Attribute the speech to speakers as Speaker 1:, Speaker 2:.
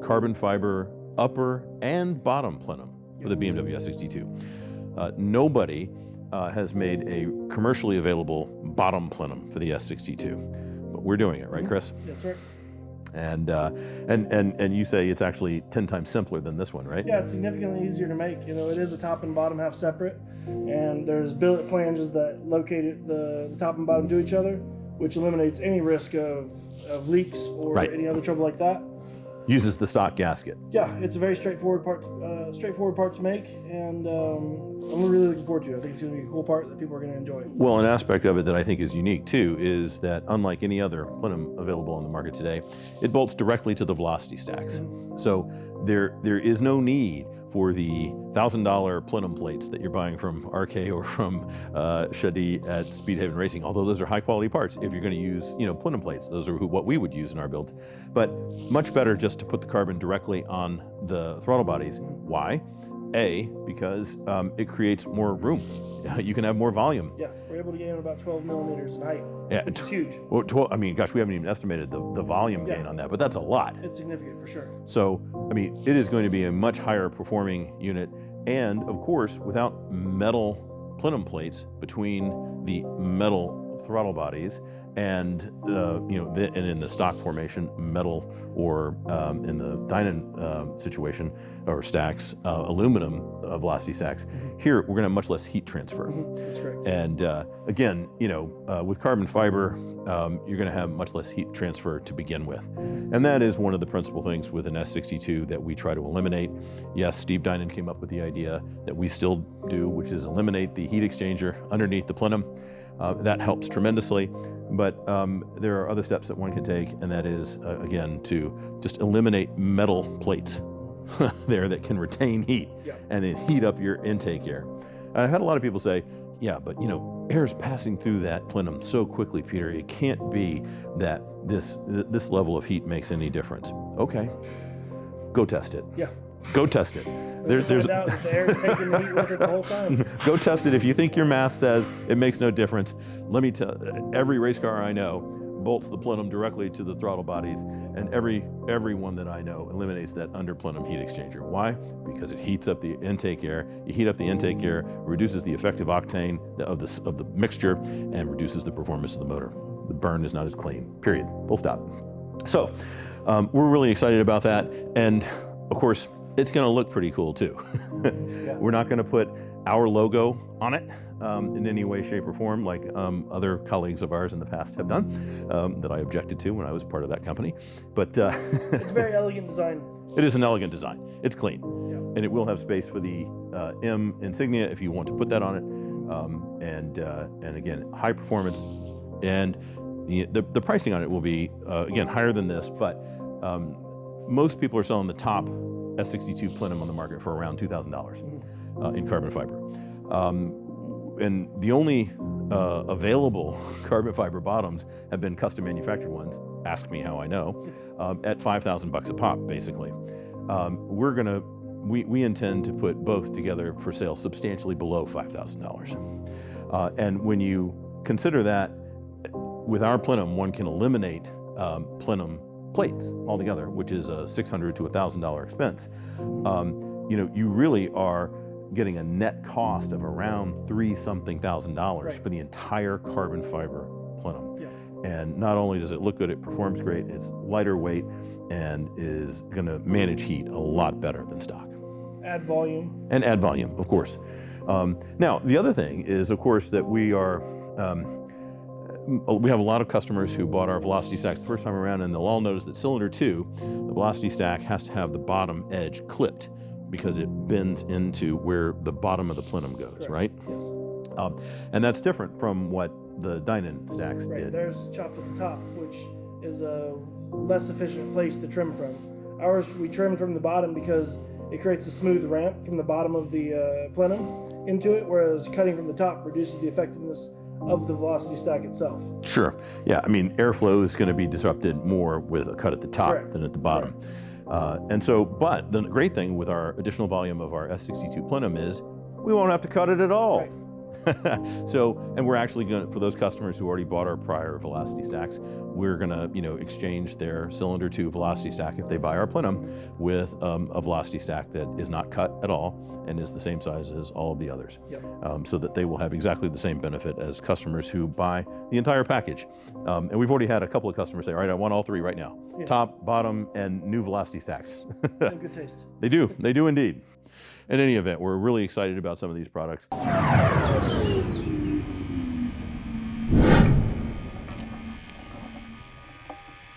Speaker 1: carbon fiber upper and bottom plenum for the BMW S62. Nobody has made a commercially available bottom plenum for the S62, but we're doing it, right, Chris?
Speaker 2: That's right.
Speaker 1: And you say it's actually 10 times simpler than this one, right?
Speaker 2: Yeah, it's significantly easier to make. You know, it is a top and bottom half separate, and there's billet flanges that locate the top and bottom to each other, which eliminates any risk of leaks or
Speaker 1: Right.
Speaker 2: any other trouble like that.
Speaker 1: Uses the stock gasket.
Speaker 2: Yeah, it's a very straightforward part to make, and I'm really looking forward to it. I think it's going to be a cool part that people are going to enjoy.
Speaker 1: Well, an aspect of it that I think is unique too is that unlike any other plenum available on the market today, it bolts directly to the velocity stacks. So there is no need for the $1,000 plenum plates that you're buying from RK or from Shadi at Speedhaven Racing, although those are high quality parts. If you're going to use, plenum plates, those are what we would use in our builds. But much better just to put the carbon directly on the throttle bodies. Why? A, because it creates more room. You can have more volume.
Speaker 2: Yeah, we're able to gain about 12 millimeters in height.
Speaker 1: Yeah,
Speaker 2: It's huge.
Speaker 1: Well, I mean, gosh, we haven't even estimated the volume gain on that, but that's a lot.
Speaker 2: It's significant for sure.
Speaker 1: So, I mean, it is going to be a much higher performing unit, and of course, without metal plenum plates between the metal throttle bodies and and in the stock formation, metal, or in the Dynon situation or stacks, aluminum velocity stacks. Here, we're going to have much less heat transfer.
Speaker 2: That's great.
Speaker 1: And again, with carbon fiber, you're going to have much less heat transfer to begin with. And that is one of the principal things with an S62 that we try to eliminate. Yes, Steve Dynon came up with the idea that we still do, which is eliminate the heat exchanger underneath the plenum. That helps tremendously, but there are other steps that one can take, and that is, again, to just eliminate metal plates there that can retain heat and then heat up your intake air. And I've had a lot of people say, yeah, but air is passing through that plenum so quickly, Peter, it can't be that this level of heat makes any difference. Okay, go test it.
Speaker 2: Yeah.
Speaker 1: Go test it.
Speaker 2: There's the air is taking the heat with it the whole time.
Speaker 1: Go test it. If you think your math says it makes no difference, let me tell every race car I know bolts the plenum directly to the throttle bodies, and every one that I know eliminates that under plenum heat exchanger. Why? Because it heats up the intake air. You heat up the intake air, reduces the effective octane of the mixture, and reduces the performance of the motor. The burn is not as clean. Period. Full stop. So we're really excited about that, and of course, it's going to look pretty cool too. We're not going to put our logo on it in any way, shape, or form like other colleagues of ours in the past have done that I objected to when I was part of that company. But
Speaker 2: it's a very elegant design.
Speaker 1: It is an elegant design. It's clean,
Speaker 2: Yeah.
Speaker 1: and it will have space for the M insignia if you want to put that on it. And again, high performance, and the pricing on it will be again higher than this, but most people are selling the top S62 plenum on the market for around $2,000 in carbon fiber. And the only available carbon fiber bottoms have been custom manufactured ones, ask me how I know, at $5,000 a pop, basically. We intend to put both together for sale substantially below $5,000. And when you consider that, with our plenum, one can eliminate plenum plates altogether, which is a $600 to $1,000 expense. You really are getting a net cost of around $3-something thousand for the entire carbon fiber plenum.
Speaker 2: Yeah.
Speaker 1: And not only does it look good, it performs great, it's lighter weight, and is going to manage heat a lot better than stock.
Speaker 2: Add volume.
Speaker 1: And add volume, of course. Now, the other thing is, of course, that we have a lot of customers who bought our velocity stacks the first time around, and they'll all notice that cylinder 2, the velocity stack has to have the bottom edge clipped because it bends into where the bottom of the plenum goes, right?
Speaker 2: Yes.
Speaker 1: And that's different from what the Dynon stacks did.
Speaker 2: There's chopped at the top, which is a less efficient place to trim from. Ours, we trim from the bottom because it creates a smooth ramp from the bottom of the plenum into it, whereas cutting from the top reduces the effectiveness of the velocity stack itself.
Speaker 1: Sure. Yeah, I mean, airflow is going to be disrupted more with a cut at the top than at the bottom. But the great thing with our additional volume of our S62 plenum is we won't have to cut it at all. So, and we're actually going to, for those customers who already bought our prior Velocity stacks, we're going to, exchange their cylinder 2 Velocity stack if they buy our Plenum with a Velocity stack that is not cut at all and is the same size as all of the others.
Speaker 2: Yep.
Speaker 1: So that they will have exactly the same benefit as customers who buy the entire package. And we've already had a couple of customers say, all right, I want all three right now.
Speaker 2: Yeah.
Speaker 1: Top, bottom, and new Velocity stacks.
Speaker 2: They have good taste.
Speaker 1: They do indeed. In any event, we're really excited about some of these products.